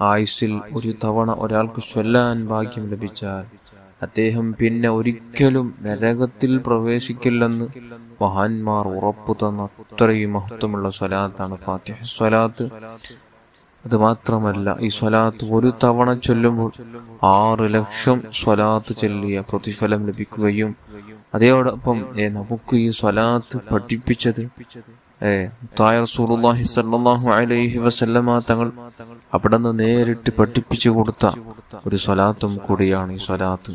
ആയുസ്സിൽ ഒരു തവണ ഒരാൾക്ക് ചൊല്ലാൻ ഭാഗ്യം ലഭിച്ചാൽ അദ്ദേഹം പിന്നെ ഒരിക്കലും നരകത്തിൽ പ്രവേശിക്കില്ലെന്ന് മഹാന്മാർ ഉറപ്പു തന്ന അത്രയും മഹത്വമുള്ള സ്വലാത്താണ് ഫാത്തിഹ സ്വലാത്ത്. അത് മാത്രമല്ല, ഈ സ്വലാത്ത് ഒരു തവണ ചൊല്ലുമ്പോൾ 6 ലക്ഷം സ്വലാത്ത് ചൊല്ലിയ പ്രതിഫലം ലഭിക്കുകയും അതോടൊപ്പം നമുക്ക് ഈ സ്വലാത്ത് പഠിപ്പിച്ചത് റസൂലുള്ളാഹി സ്വല്ലല്ലാഹു അലൈഹി വസല്ലമ തങ്ങൾ അവിടെ നിന്ന് നേരിട്ട് പഠിപ്പിച്ചു കൊടുത്ത ഒരു സ്വലാത്തും കൂടിയാണ് ഈ സ്വലാത്ത്.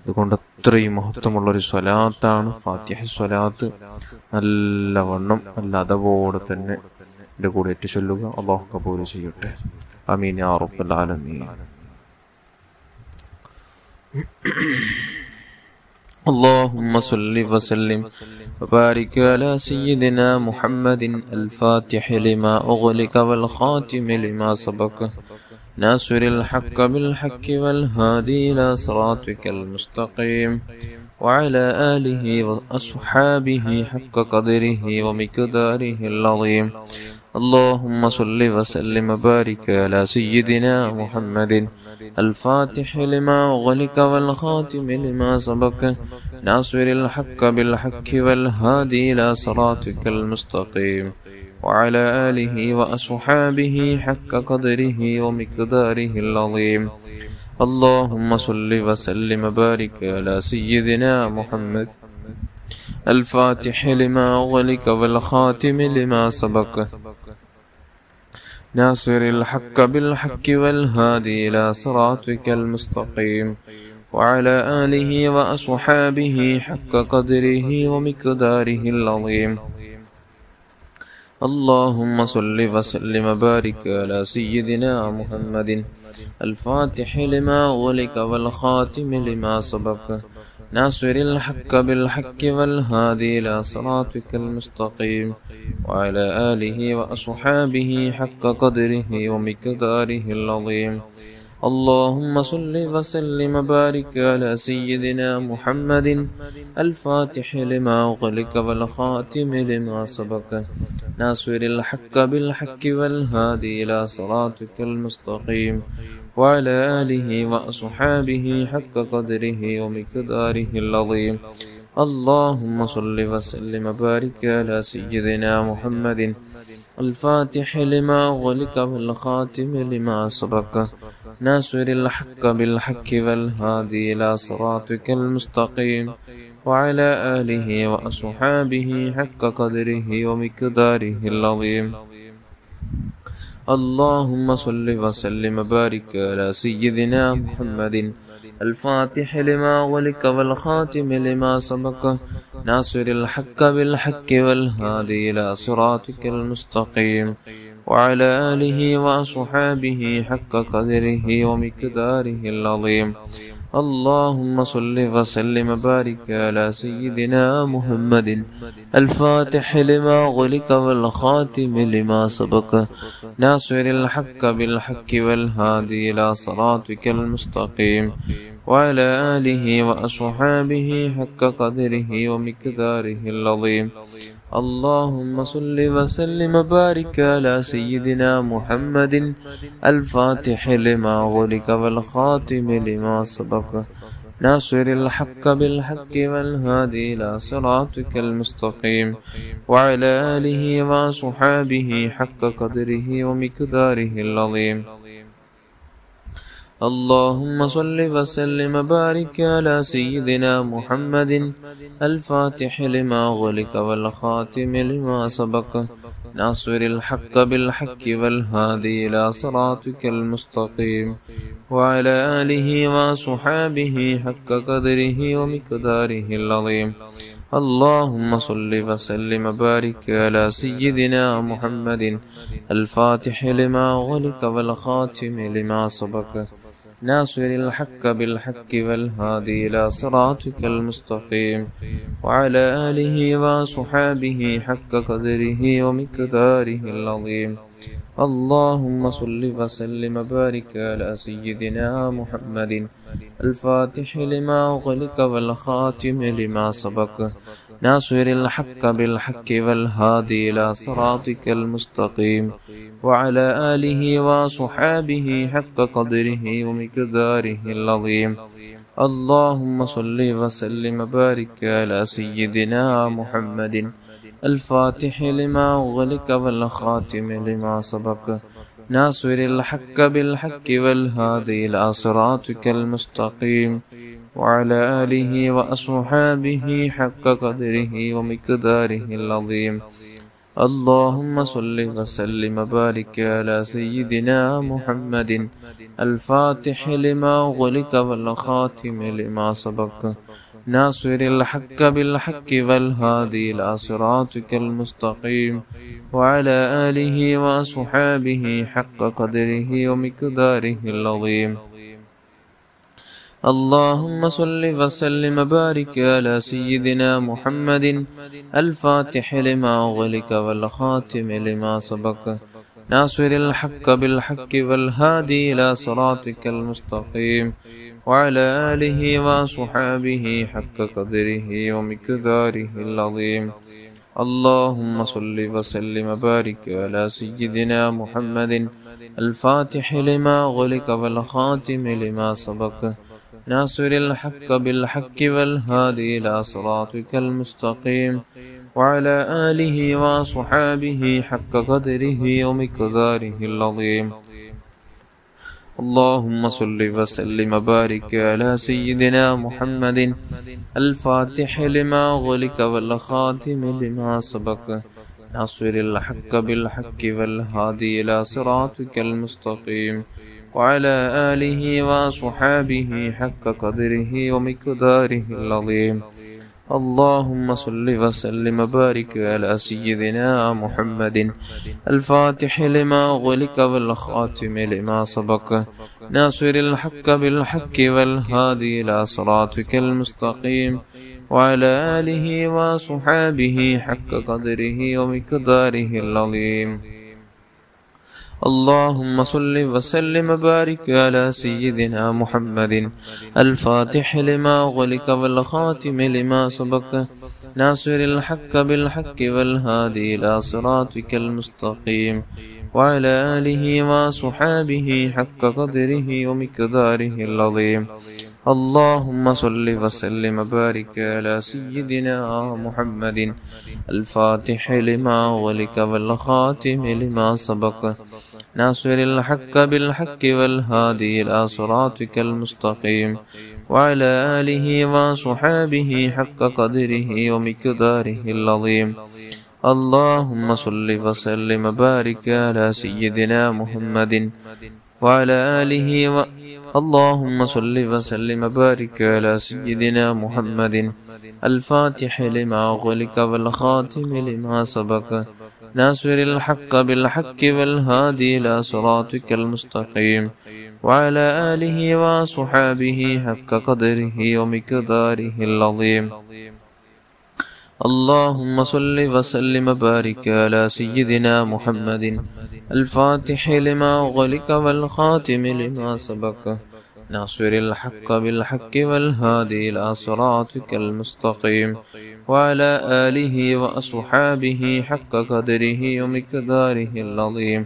അതുകൊണ്ട് അത്രയും മഹത്വമുള്ള ഒരു സ്വലാത്താണ് ഫാത്തിഹ സ്വലാത്ത്. നല്ലവണ്ണം നല്ല അതവോടെ തന്നെ എൻ്റെ കൂടെ ഏറ്റു ചൊല്ലുക. അല്ലാഹു കബൂൽ ചെയ്യട്ടെ. ആമീൻ യാ റബ്ബൽ ആലമീൻ. اللهم صل وسلم وبارك على سيدنا محمد الفاتح لما أغلق والخاتم لما سبق ناصر الحق بالحق والهادي إلى صراطك المستقيم وعلى آله وأصحابه حق قدره ومقداره العظيم. اللهم صل وسلم وبارك على سيدنا محمد الفاتح لما أغلق والخاتم لما سبق ناصر الحق بالحق والهادي إلى صراطك المستقيم وعلى آله وأصحابه حق قدره ومقداره العظيم. اللهم صل وسلم وبارك على سيدنا محمد الفاتح لما أغلق والخاتم لما سبق ناصر الحق بالحق والهادي إلى صراطك المستقيم وعلى آله وأصحابه حق قدره ومقداره العظيم. اللهم صل وسلم وبارك على سيدنا محمد الفاتح لما أغلق والخاتم لما سبق ناصر الحق بالحق والهادي إلى صراطك المستقيم وعلى آله وأصحابه حق قدره ومقداره العظيم. اللهم صل وسلم وبارك على سيدنا محمد الفاتح لما أغلق والخاتم لما سبق ناصر الحق بالحق والهادي إلى صراطك المستقيم وعلى آله وأصحابه حق قدره ومقداره العظيم. اللهم صل وسلم وبارك على سيدنا محمد الفاتح لما أغلق والخاتم لما سبق ناصر الحق بالحق والهادي إلى صراطك المستقيم وعلى آله وأصحابه حق قدره ومقداره العظيم. اللهم صل وسلم وبارك على سيدنا محمد الفاتح لما أغلق والخاتم لما سبق ناصر الحق بالحق والهادي إلى صراطك المستقيم وعلى آله وأصحابه حق قدره ومقداره العظيم. اللهم صل وسلم وبارك على سيدنا محمد الفاتح لما أغلق والخاتم لما سبق ناصر الحق بالحق والهادي إلى صراطك المستقيم وعلى آله وأصحابه حق قدره ومقداره العظيم. اللهم صل وسلم وبارك على سيدنا محمد الفاتح لما أغلق والخاتم لما سبق ناصر الحق بالحق والهادي إلى صراطك المستقيم وعلى آله وصحابه حق قدره ومقداره العظيم. اللهم صل وسلم وبارك على سيدنا محمد الفاتح لما أغلق والخاتم لما سبق ناصر الحق بالحق والهادي إلى صراطك المستقيم وعلى آله وصحابه حق قدره ومقداره العظيم. اللهم صل وسلم وبارك على سيدنا محمد الفاتح لما أغلق والخاتم لما سبق ناصر الحق بالحق والهادي إلى صراطك المستقيم وعلى آله وصحابه حق قدره ومقداره العظيم. اللهم صل وسلم وبارك على سيدنا محمد الفاتح لما أغلق والخاتم لما سبق ناصر الحق بالحق والهادي إلى صراطك المستقيم وعلى آله وصحابه حق قدره ومقداره العظيم. اللهم صل وسلم وبارك على سيدنا محمد الفاتح لما أغلق والخاتم لما سبق ناصر الحق بالحق والهادي إلى صراطك المستقيم وعلى آله وأصحابه حق قدره ومقداره العظيم. اللهم صل وسلم وبارك على سيدنا محمد الفاتح لما أغلق والخاتم لما سبق ناصر الحق بالحق والهادي إلى صراطك المستقيم وعلى آله وأصحابه حق قدره ومقداره العظيم. اللهم صل وسلم وبارك على سيدنا محمد الفاتح لما أغلق والخاتم لما سبق ناصر الحق بالحق والهادي إلى صراطك المستقيم وعلى آله وصحابه حق قدره ومقداره العظيم. اللهم صل وسلم وبارك على سيدنا محمد الفاتح لما أغلق والخاتم لما سبق ناصر الحق بالحق والهادي إلى صراطك المستقيم وعلى آله وصحابه حق قدره ومقداره العظيم. اللهم صل وسلم وبارك على سيدنا محمد الفاتح لما أغلق والخاتم لما سبق ناصر الحق بالحق والهادي إلى صراطك المستقيم وعلى آله وصحابه حق قدره ومقداره العظيم. اللهم صل وسلم وبارك على سيدنا محمد الفاتح لما أغلق والخاتم لما سبق ناصر الحق بالحق والهادي إلى صراطك المستقيم وعلى آله وصحابه حق قدره ومقداره العظيم. اللهم صل وسلم وبارك على سيدنا محمد الفاتح لما أغلق والخاتم لما سبق ناصر الحق بالحق والهادي إلى صراطك المستقيم وعلى آله وصحابه حق قدره ومقداره العظيم. اللهم صل وسلم وبارك على سيدنا محمد الفاتح لما أغلق والخاتم لما سبق ناصر الحق بالحق والهادي إلى صراطك المستقيم وعلى آله وصحابه حق قدره ومقداره العظيم. اللهم صل وسلم وبارك على سيدنا محمد وعلى آله اللهم صل وسلم وبارك على سيدنا محمد الفاتح لما أغلق والخاتم لما سبق ناصر الحق بالحق والهادي إلى صراطك المستقيم وعلى آله وصحابه حق قدره ومقداره العظيم. اللهم صل وسلم وبارك على سيدنا محمد الفاتح لما أغلق والخاتم لما سبق ناصر الحق بالحق والهادي إلى صراطك المستقيم وعلى آله وأصحابه حق قدره ومقداره العظيم.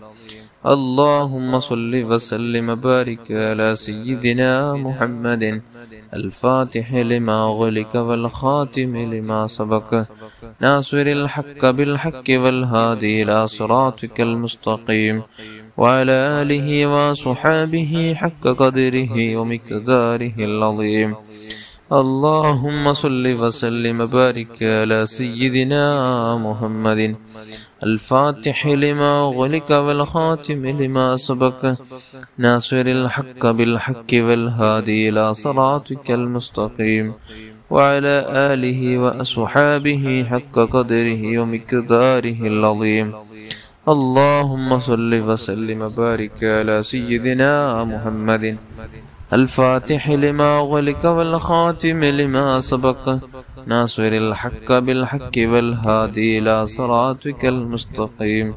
اللهم صل وسلم وبارك على سيدنا محمد الفاتح لما أغلق والخاتم لما سبق ناصر الحق بالحق والهادي إلى صراطك المستقيم وعلى آله وصحابه حق قدره ومقداره العظيم. اللهم صل وسلم وبارك على سيدنا محمد الفاتح لما أغلق والخاتم لما سبق ناصر الحق بالحق والهادي إلى صراطك المستقيم وعلى آله وأصحابه حق قدره ومقداره العظيم. اللهم صل وسلم وبارك على سيدنا محمد الفاتح لما أغلق والخاتم لما سبق ناصر الحق بالحق والهادي إلى صراطك المستقيم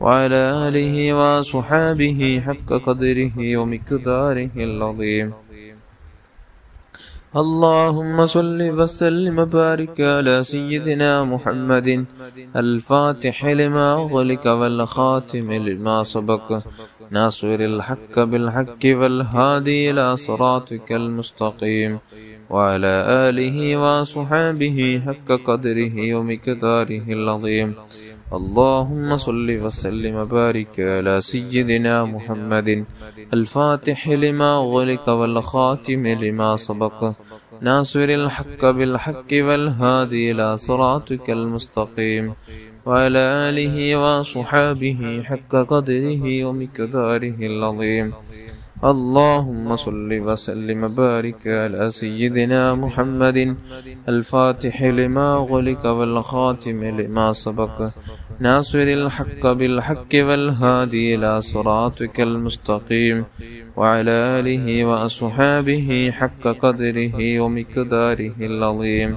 وعلى آله وصحابه حق قدره ومقداره العظيم. اللهم صل وسلم وبارك على سيدنا محمد الفاتح لما أغلق والخاتم لما سبق ناصر الحق بالحق والهادي إلى صراطك المستقيم وعلى آله وصحابه حق قدره ومقداره العظيم. اللهم صل وسلم وبارك على سيدنا محمد الفاتح لما أغلق والخاتم لما سبق ناصر الحق بالحق والهادي إلى صراطك المستقيم وعلى آله وصحابه حق قدره ومقداره العظيم. اللهم صل وسلم وبارك على سيدنا محمد الفاتح لما أغلق والخاتم لما سبق ناصر الحق بالحق والهادي إلى صراطك المستقيم وعلى آله وأصحابه حق قدره ومقداره العظيم.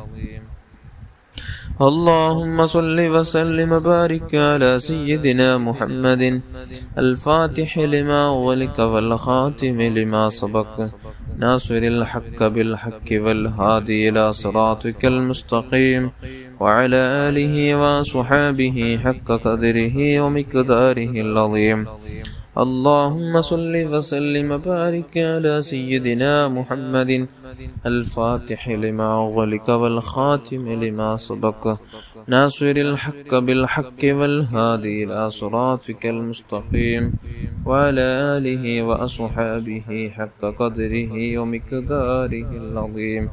اللهم صل وسلم وبارك على سيدنا محمد الفاتح لما أغلق والخاتم لما سبق ناصر الحق بالحق والهادي إلى صراطك المستقيم وعلى آله وصحابه حق قدره ومقداره العظيم. اللهم صل وسلم وبارك على سيدنا محمد الفاتح لما أغلق والخاتم لما سبق ناصر الحق بالحق والهادي إلى صراطك المستقيم وعلى آله وأصحابه حق قدره ومقداره العظيم.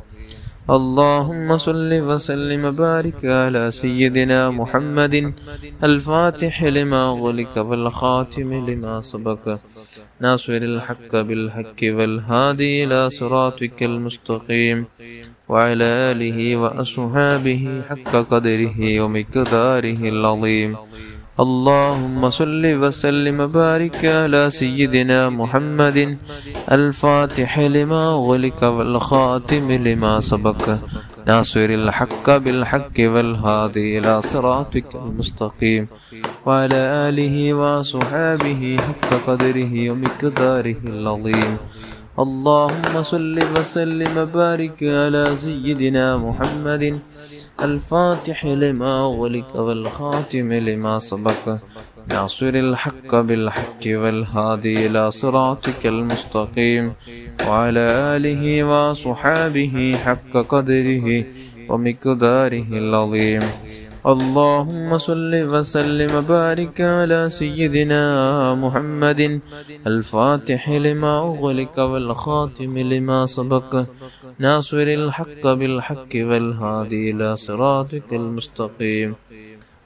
اللهم صل وسلم وبارك على سيدنا محمد الفاتح لما أغلق والخاتم لما سبق ناصر الحق بالحق والهادي إلى صراطك المستقيم وعلى آله وأصحابه حق قدره ومقداره العظيم. اللهم صل وسلم وبارك على سيدنا محمد الفاتح لما أغلق والخاتم لما سبق ناصر الحق بالحق والهادي إلى صراطك المستقيم وعلى آله وصحابه حق قدره ومقداره العظيم. اللهم صل وسلم وبارك على سيدنا محمد الفاتح لما أغلق والخاتم لما سبق ناصر الحق بالحق والهادي إلى صراطك المستقيم وعلى آله وصحابه حق قدره ومقداره العظيم. اللهم صل وسلم وبارك على سيدنا محمد الفاتح لما أغلق والخاتم لما سبق ناصر الحق بالحق والهادي إلى صراطك المستقيم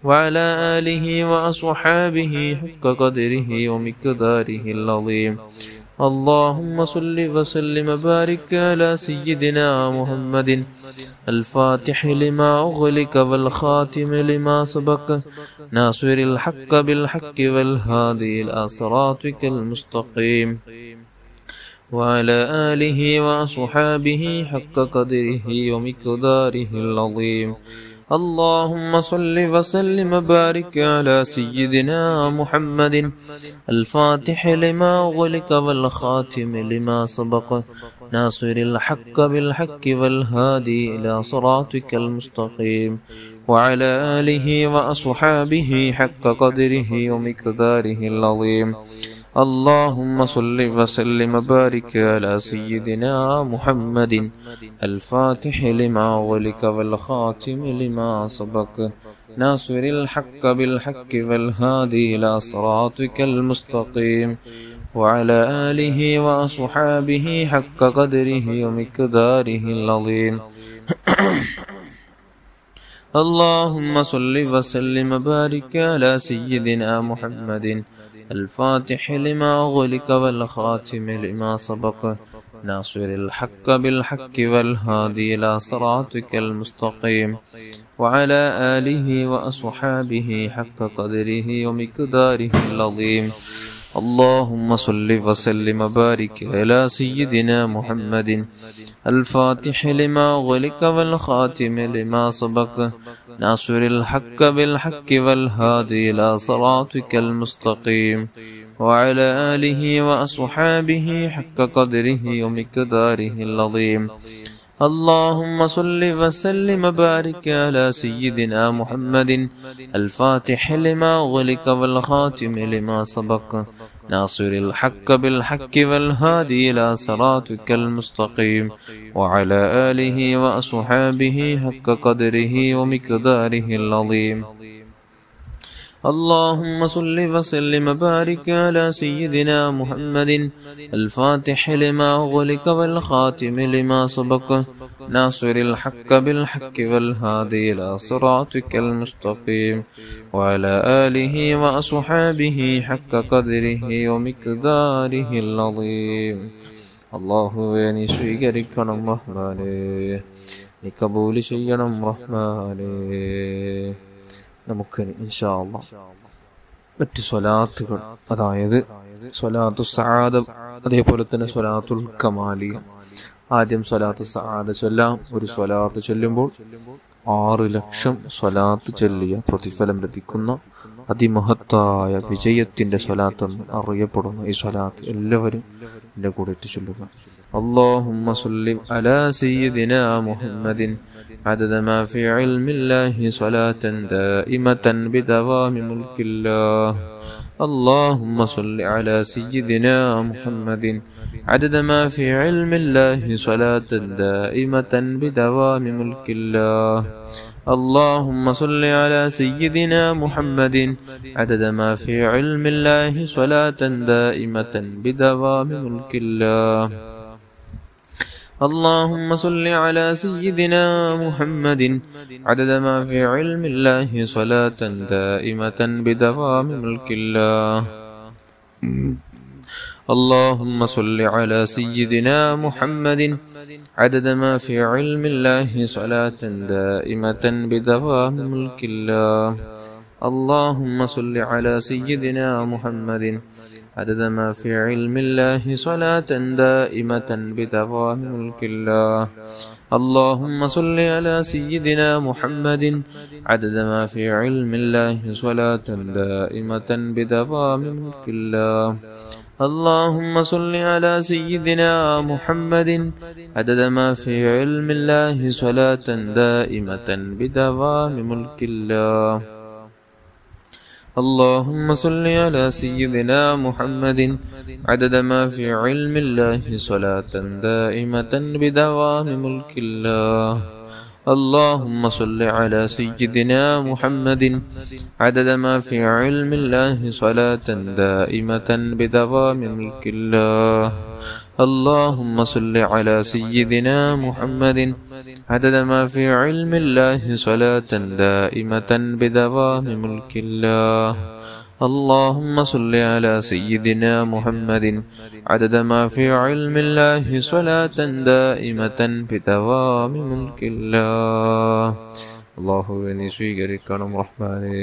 وعلى آله وأصحابه حق قدره ومقداره العظيم. اللهم صل وسلم وبارك على سيدنا محمد الفاتح لما أغلق والخاتم لما سبق ناصر الحق بالحق والهادي إلى صراطك المستقيم وعلى آله وأصحابه حق قدره ومقداره العظيم. اللهم صل وسلم وبارك على سيدنا محمد الفاتح لما أغلق والخاتم لما سبق ناصر الحق بالحق والهادي إلى صراطك المستقيم وعلى آله وأصحابه حق قدره ومقداره العظيم. اللهم صل وسلم وبارك على سيدنا محمد الفاتح لما أغلق والخاتم لما سبق ناصر الحق بالحق والهادي إلى صراطك المستقيم وعلى آله وأصحابه حق قدره ومقداره العظيم. اللهم صل وسلم وبارك على سيدنا محمد الفاتح لما أغلق والخاتم لما سبق ناصر الحق بالحق والهادي إلى صراطك المستقيم وعلى آله وأصحابه حق قدره ومقداره العظيم. اللهم صل وسلم وبارك على سيدنا محمد الفاتح لما أغلق والخاتم لما سبق ناصر الحق بالحق والهادي إلى صراطك المستقيم وعلى آله وأصحابه حق قدره ومقداره العظيم. اللهم صل وسلم وبارك على سيدنا محمد الفاتح لما أغلق والخاتم لما سبق ناصر الحق بالحق والهادي إلى صراطك المستقيم وعلى آله وأصحابه حق قدره ومقداره العظيم. اللهم صل وسلم وبارك على سيدنا محمد الفاتح لما أغلق والخاتم لما سبق ناصر الحق بالحق والهادي إلى صراطك المستقيم وعلى آله وأصحابه حق قدره ومقداره العظيم. അല്ലാഹുവേ നീ സ്വീകരിക്കണം റഹ്മാനേ, നീ കബൂൽ ചെയ്യണം റഹ്മാനേ. നമുക്ക് ഇൻഷാ അല്ലാഹ് മറ്റ് സ്വലാത്തുകൾ, അതായത് സ്വലാത്തു സആദ, അതേപോലെ തന്നെ സ്വലാത്തുൽ കമാലിയ. ആദ്യം സ്വലാത്തു സആദ ചൊല്ലാം. ഒരു സ്വലാത്ത് ചൊല്ലുമ്പോൾ 6 ലക്ഷം സ്വലാത്ത് ചൊല്ലിയ പ്രതിഫലം ലഭിക്കുന്ന അതിമഹത്തായ വിജയത്തിന്റെ സ്വലാത്തെന്ന് അറിയപ്പെടുന്ന ഈ സ്വലാത്ത് എല്ലാവരും എൻ്റെ കൂടെ ചൊല്ലുക. اللهم صل على سيدنا محمد عدد ما في علم الله صلاة دائمة بدوام ملك الله. اللهم صل على سيدنا محمد عدد ما في علم الله صلاة دائمة بدوام ملك الله. اللهم صل على سيدنا محمد عدد ما في علم الله صلاة دائمة بدوام ملك الله. اللهم صل على سيدنا محمد عدد ما في علم الله صلاة دائمة بدوام ملك الله. اللهم صل على سيدنا محمد عدد ما في علم الله صلاة دائمة بدوام ملك الله. اللهم صل على سيدنا محمد عدد ما في علم الله صلاة دائمة بدوام ملك الله. اللهم صل على سيدنا محمد عدد ما في علم الله صلاة دائمة بدوام ملك الله. اللهم صل على سيدنا محمد عدد ما في علم الله صلاة دائمة بدوام ملك الله. اللهم صل على سيدنا محمد عدد ما في علم الله صلاة دائمة بدوام ملك الله. اللهم صل على سيدنا محمد عدد ما في علم الله صلاة دائمة بدوام ملك الله. اللهم صل على سيدنا محمد عدد ما في علم الله صلاة دائمة بدوام ملك الله. اللهم صل على سيدنا محمد عدد ما في علم الله صلاة دائمة بدوام ملك الله. അല്ലാഹുവേ നീ സ്വീകരിക്കണം റഹ്മാനേ.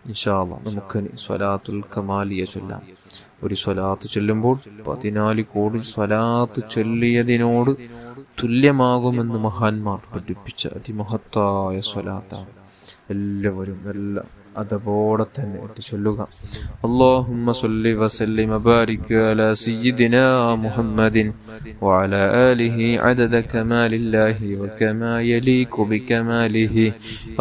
ഇൻഷാ അല്ലാഹ് നമുക്ക് സ്വലാത്തുൽ കമാലിയ ചൊല്ലാം. ഒരു സ്വലാത്ത് ചൊല്ലുമ്പോൾ 14 കോടി സ്വലാത്ത് ചൊല്ലിയതിനോട് തുല്യമാകുമെന്ന് മഹാന്മാർ പഠിപ്പിച്ച അതിമഹത്തായ സ്വലാത്താണ്. എല്ലാവരും എല്ലാം അതോടെ തന്നെ ചൊല്ലുക. اللهم صل وسلم وبارك على سيدنا محمد وعلى آله عدد كمال الله وكما يليق بكماله.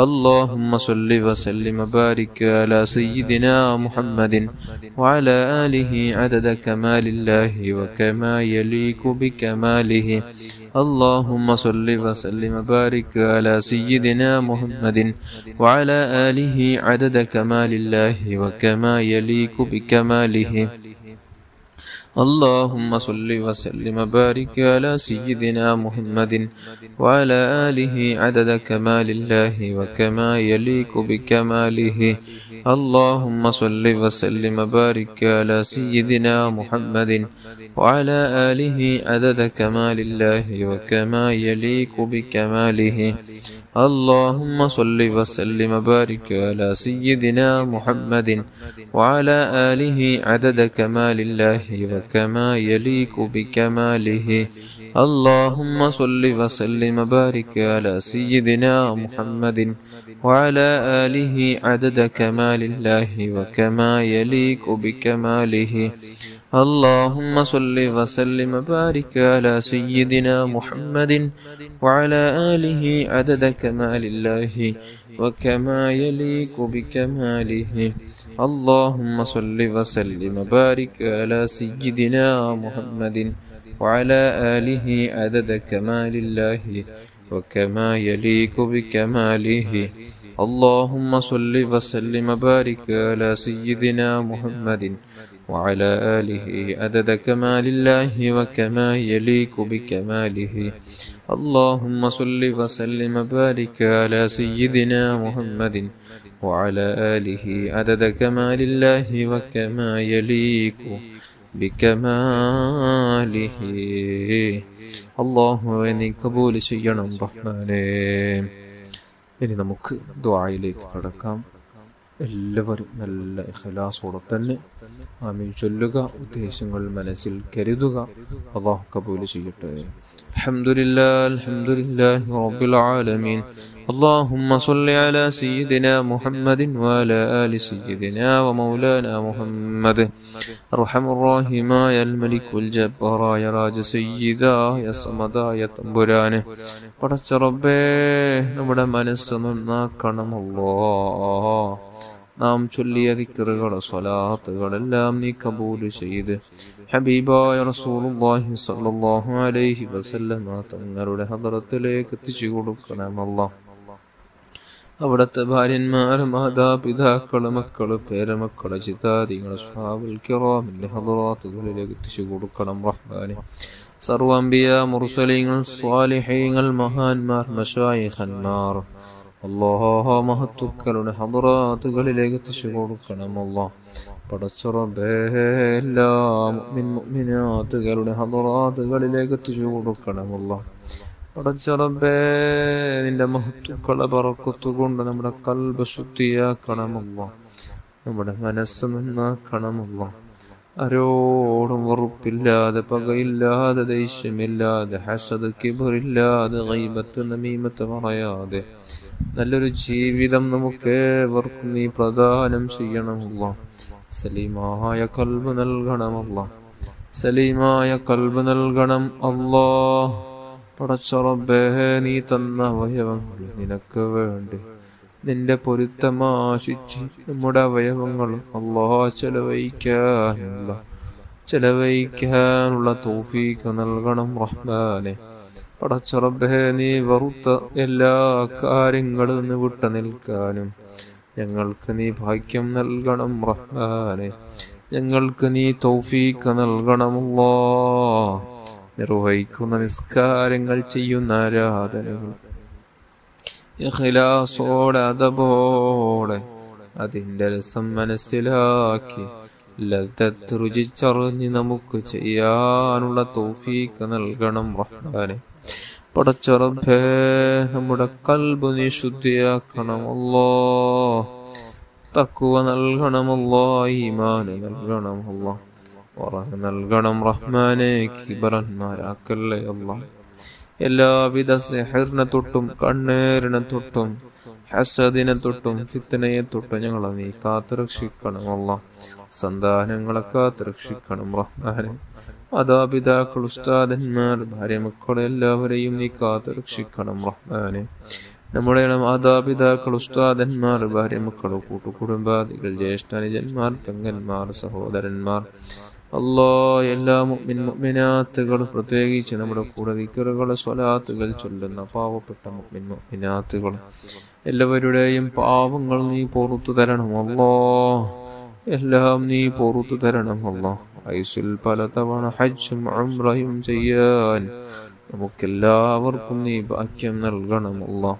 اللهم صل وسلم وبارك على سيدنا محمد وعلى آله عدد كمال الله وكما يليق بكماله. اللهم صل وسلم وبارك على سيدنا محمد وعلى آله عدد كمال الله وكما يليق بكماله. اللهم صل وسلم وبارك على سيدنا محمد وعلى آله عدد كمال الله وكما يليق بكماله. اللهم صل وسلم وبارك على سيدنا محمد وعلى آله عدد كمال الله وكما يليق بكماله. اللهم صل وسلم وبارك على سيدنا محمد وعلى آله عدد كمال الله وكما يليق بكماله. اللهم صل وسلم وبارك على سيدنا محمد وعلى آله عدد كمال الله وكما يليق بكماله. اللهم صل وسلم وبارك على سيدنا محمد وعلى آله عدد كمال الله وكما يليق بكماله. اللهم صل وسلم وبارك على سيدنا محمد وعلى آله عدد كمال الله وكما يليق بكماله. اللهم صل وسلم وبارك على سيدنا محمد وعلى آله عدد كمال الله وكما يليق بكماله. اللهم صل وسلم وبارك على سيدنا محمد وعلى آله عدد كمال الله وكما يليق بكماله. അല്ലാഹുവേ കബൂൽ ചെയ്യണം റഹ്മാനേ. ഇനി നമുക്ക് ദുആയിലേക്ക് കടക്കാം. എല്ലാവരും നല്ല ഇഖ്ലാസോടെ തന്നെ ആമീൻ ചൊല്ലുക, ഉദ്ദേശങ്ങൾ മനസ്സിൽ കരുതുക. അല്ലാഹു കബൂൽ ചെയ്യട്ടെ. അൽഹംദുലില്ലാഹി റബ്ബിൽ ആലമീൻ. اللهم صل على سيدنا محمد وعلى آل سيدنا ومولانا محمد. أرحم الراحمين يا الملك الجبار يا راج سيدا يا صمد يا തമ്പുരാനെ, പടച്ച റബ്ബേ, നമ്മുടെ മനസ്സ് നന്നാക്കണം അല്ലാഹ്. നാം ചൊല്ലിയ ദിക്റുകൾ സ്വലാത്തുകളെല്ലാം നീ കബൂൽ ചെയ്ത് ഹബീബായ റസൂലുള്ളാഹി സ്വല്ലല്ലാഹു അലൈഹി വസല്ലം തങ്ങളുടെ ഹദറത്തിലേക്ക് എത്തിച്ചു കൊടുക്കണം അല്ലാഹ്. അവിടുത്തെ ഭാര്യന്മാര്, മാതാപിതാക്കള്, മക്കള്, പേരമക്കള്, ജിതാദികള്, സ്വഹാബുൽ കിറാമിന്റെ ഹദറാത്തുകളിലേക്ക് എത്തിച്ചു കൊടുക്കണം റഹ്മാനെ. സർവ്വ അംബിയ, മുർസലീങ്ങൾ, സ്വാലിഹീങ്ങൾ, മഹാന്മാർ, മശായിഖന്മാർ അല്ലാഹ് മഹത്തുക്കളുടെ ഹദറാത്തുകളിലേക്ക് എത്തിച്ചു കൊടുക്കണം അല്ലാഹ്. പടച്ച റബ്ബേ, എല്ലാ മുഅ്മിനാത്തുകളുടെ ഹദറാത്തുകളിലേക്ക് എത്തിച്ചു കൊടുക്കണം അല്ലാഹ്. പടച്ച റബ്ബേ, നിന്റെ മഹത്തുക്കളെ ബറക്കത്ത് കൊണ്ട് നമ്മുടെ ഖൽബ് ശുദ്ധിയാക്കണം അല്ലാഹ്. നമ്മുടെ മനസ്സ് നന്നാക്കണം അല്ലാഹ്. ആരോടും വെറുപ്പില്ലാതെ, പകയില്ലാതെ, ദേഷ്യമില്ലാതെ, ഹസദ്, കിബ്റില്ലാതെ, ഗീബത്ത്, നമീമത്ത് പറയാതെ നല്ലൊരു ജീവിതം നമുക്ക് ഏവർക്കും നീ പ്രദാനം ചെയ്യണമല്ലാ. സലീമായ ഖൽബ് നൽകണമല്ലാ. സലീമായ ഖൽബ് നൽകണം അല്ലാ. പടച്ച റബ്ബേ, നീ തന്ന അവയവങ്ങൾ നിനക്ക് വേണ്ടി നിന്റെ പൊരുത്തമാശിച്ച് നമ്മുടെ അവയവങ്ങൾ അല്ലാഹ് ചെലവഴിക്കാനുള്ള തൗഫീഖ് നൽകണം റഹ്മാനെ. പടച്ച റബ്ബേ, നീ വെറുത്ത എല്ലാ കാര്യങ്ങളിൽ നിന്ന് വിട്ടു നിൽക്കാനും ഞങ്ങൾക്ക് നീ ഭാഗ്യം നൽകണം റഹ്മാനെ. ഞങ്ങൾക്ക് നീ തൗഫീഖ് നൽകണമല്ലാഹ്. നിർവഹിക്കുന്ന നിസ്കാരങ്ങൾ, ചെയ്യുന്ന ആരാധനകൾ ഇഖ്ലാസോടെ, അദബോടെ, അതിന്റെ രസം മനസ്സിലാക്കി ലദ്ദത്ത് രുചിച്ചറിഞ്ഞ് നമുക്ക് ചെയ്യാനുള്ള തൗഫീഖ് നൽകണം റഹ്മാനെ. പടച്ച റബ്ബേ, നമ്മുടെ ഖൽബ് നീ ശുദ്ധിയാക്കണം അല്ലാഹ്. തഖ്വ നൽകണം അല്ലാഹ്. ഈമാൻ നൽകണം അല്ലാഹ്. വറഹ് നൽകണം റഹ്മാനെ. കിബറന്മാരാക്കല്ലേ അല്ലാഹ്. എല്ലാവിധ സിഹ്റിനെ തൊട്ടും, കണ്ണേറിനെ തൊട്ടും, ഹസദിനെ തൊട്ടും, ഫിത്നയെ തൊട്ടും ഞങ്ങളെ നീ കാത്തു രക്ഷിക്കണം അല്ലാഹ്. സന്താനങ്ങളെ കാത്തു രക്ഷിക്കണം റഹ്മാനെ. മാതാപിതാക്കൾ, ഉസ്താദന്മാർ, ഭാര്യ, മക്കൾ എല്ലാവരെയും നീ കാത്തു രക്ഷിക്കണം റഹ്മാനെ. നമ്മുടെ മാതാപിതാക്കൾ, ഉസ്താദന്മാർ, ഭാര്യ, മക്കൾ, കൂട്ടുകുടുംബാദികൾ, ജ്യേഷ്ഠാനുജന്മാർ, പെങ്ങന്മാർ, സഹോദരന്മാർ അല്ലാഹ്, എല്ലാ മുഅ്മിനാത്തുകൾ, പ്രത്യേകിച്ച് നമ്മുടെ കൂടെ ദിക്റുകൾ, സ്വലാത്തുകൾ ചൊല്ലുന്ന പാവപ്പെട്ട മുഅ്മിനാത്തുകൾ എല്ലാവരുടെയും പാവങ്ങൾ നീ പുറത്തു തരണം അല്ലാഹ്. എല്ലാം നീ പുറത്തു തരണം അല്ലാഹ്. ഐസുൽ പലതവണ ഹജ്ജും ഉംറയും ചെയ്യാൻ നമുക്കെല്ലാവർക്കും നീ ഭാഗ്യം നൽകണം അല്ലാഹ്.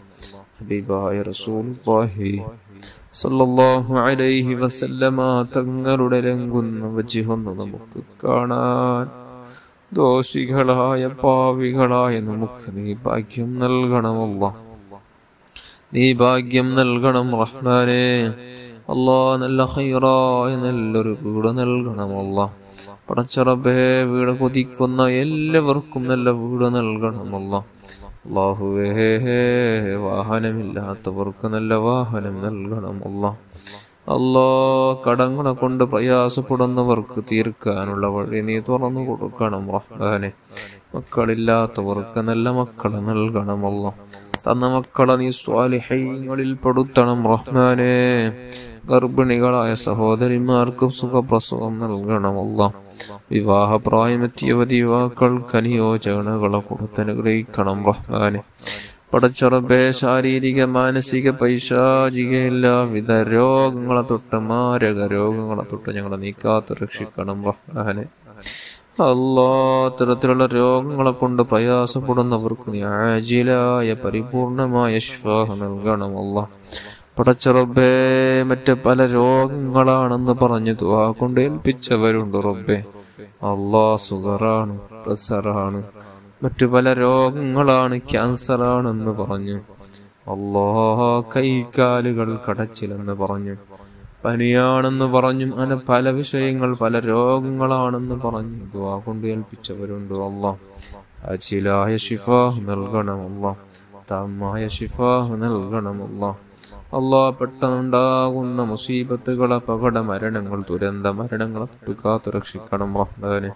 ഹബീബായ റസൂലുള്ളാഹി സല്ലല്ലാഹു അലൈഹി വസല്ലമ തങ്ങളുടെ രംഗുന്ന വജ്ഹൊന്ന് നമുക്ക് കാണാൻ ദോഷികളായ, പാവികളായ നമുക്ക് നീ ഭാഗ്യം നൽകണം അല്ലാഹ്. നീ ഭാഗ്യം നൽകണം റഹ്മാനെ. അല്ലാഹ്, നല്ല ഖൈറായ നല്ലൊരു വീട് നൽകണം അല്ലാഹ്. പടച്ച റബ്ബേ, വീട് കൊതിക്കുന്ന എല്ലാവർക്കും നല്ല വീട് നൽകണം അല്ലാഹ്. അല്ലാഹുവേ, വാഹനമില്ലാത്തവർക്ക് നല്ല വാഹനം നൽകണം അല്ലാഹ്. അല്ലാ, കടങ്ങളെ കൊണ്ട് പ്രയാസപ്പെടുന്നവർക്ക് തീർക്കാനുള്ള വഴി നീ തുറന്നു കൊടുക്കണം റഹ്മാനെ. മക്കളില്ലാത്തവർക്ക് നല്ല മക്കളെ നൽകണമല്ലോ. തന്ന മക്കളെ നീ സ്വാലിഹീങ്ങളിൽ പെടുത്തണം റഹ്മാനെ. ഗർഭിണികളായ സഹോദരിമാർക്കും സുഖപ്രസവം നൽകണമല്ലോ. വിവാഹപ്രായമെത്തിയ യുവാക്കൾക്ക് അനുയോജനകളെ കൊടുത്തനുഗ്രഹിക്കണം റഹ്മാനെ. പടച്ചറബേ, ശാരീരിക മാനസിക പൈശാചിക എല്ലാവിധ രോഗങ്ങളെ തൊട്ട്, മാരക രോഗങ്ങളെ തൊട്ട് ഞങ്ങളെ നീക്കാത്ത് രക്ഷിക്കണം റഹ്മാനെ. അല്ലാ, തരത്തിലുള്ള രോഗങ്ങളെ കൊണ്ട് പ്രയാസപ്പെടുന്നവർക്ക് നീ ആജിലായ പരിപൂർണമായ ശിഫാ നൽകണം അല്ലാ. പടച്ചറബേ, മറ്റ് പല രോഗങ്ങളാണെന്ന് പറഞ്ഞു ദുആ കൊണ്ട് ഏൽപ്പിച്ചവരുണ്ട് റബ്ബേ. അല്ലാ, സുഗറാണ്, പ്രസറാണ്, മറ്റു പല രോഗങ്ങളാണ്, ക്യാൻസറാണെന്ന് പറഞ്ഞു. അല്ലാ, കൈകാലുകൾ കടച്ചിലെന്ന് പറഞ്ഞു, പനിയാണെന്ന് പറഞ്ഞു, അങ്ങനെ പല വിഷയങ്ങൾ, പല രോഗങ്ങളാണെന്ന് പറഞ്ഞു ദുആ കൊണ്ട് ഏൽപ്പിച്ചവരുണ്ട്. അല്ലാ, അജിലായ ശിഫാ നൽകണമല്ല, താമായ ശിഫാ നൽകണമല്ല. അല്ലാ, പെട്ടെന്നുണ്ടാകുന്ന മുസീബത്തുകൾ, അപകട മരണങ്ങൾ, ദുരന്ത മരണങ്ങളെ തൊട്ട് രക്ഷിക്കണം റഹ്മാനെ.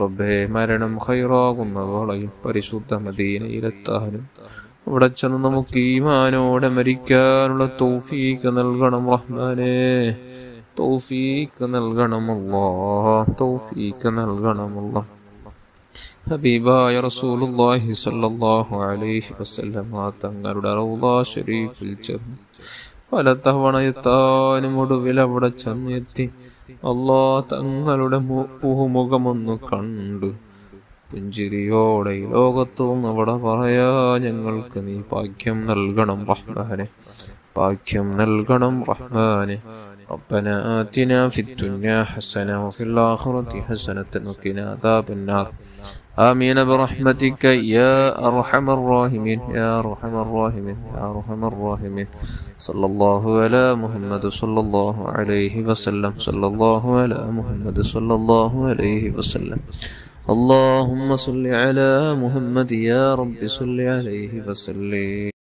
റബ്ബേ, മരണം ഖൈറാകുന്ന വേളയിൽ പരിശുദ്ധ മദീനയിലെത്താനും അവിടെ ചെന്ന് നമുക്ക് ഈമാനോടെ മരിക്കാനുള്ള തൗഫീഖ് നൽകണം റഹ്മാനെ. തൗഫീഖ് നൽകണമല്ലോ, തൗഫീഖ് നൽകണമല്ലോ. ഹബീബായ റസൂലുള്ളാഹി സ്വല്ലല്ലാഹു അലൈഹി വസല്ലം തങ്ങളുടെ റൗള ശരീഫിൽ ചെന്ന് പല തവണ എത്താനും ഒടുവിൽ അവിടെ ചെന്നെത്തി അല്ലാ തങ്ങളുടെ പൂമുഖമൊന്ന് കണ്ടു പുഞ്ചിരിയോടെ ഈ ലോകത്തു നിന്ന് അവിടെ പറയാ, ഞങ്ങൾക്ക് നീ ഭാഗ്യം നൽകണം റഹ്മാനെ, ഭാഗ്യം നൽകണം റഹ്മാനെ. ربنا آتنا في الدنيا حسنة وفي الآخرة حسنة وقنا عذاب النار. آمين برحمتك يا أرحم الراحمين يا أرحم الراحمين يا أرحم الراحمين. صلى الله على محمد صلى الله عليه وسلم. صلى الله على محمد صلى الله عليه وسلم. اللهم صل على محمد يا رب صل عليه وسلم.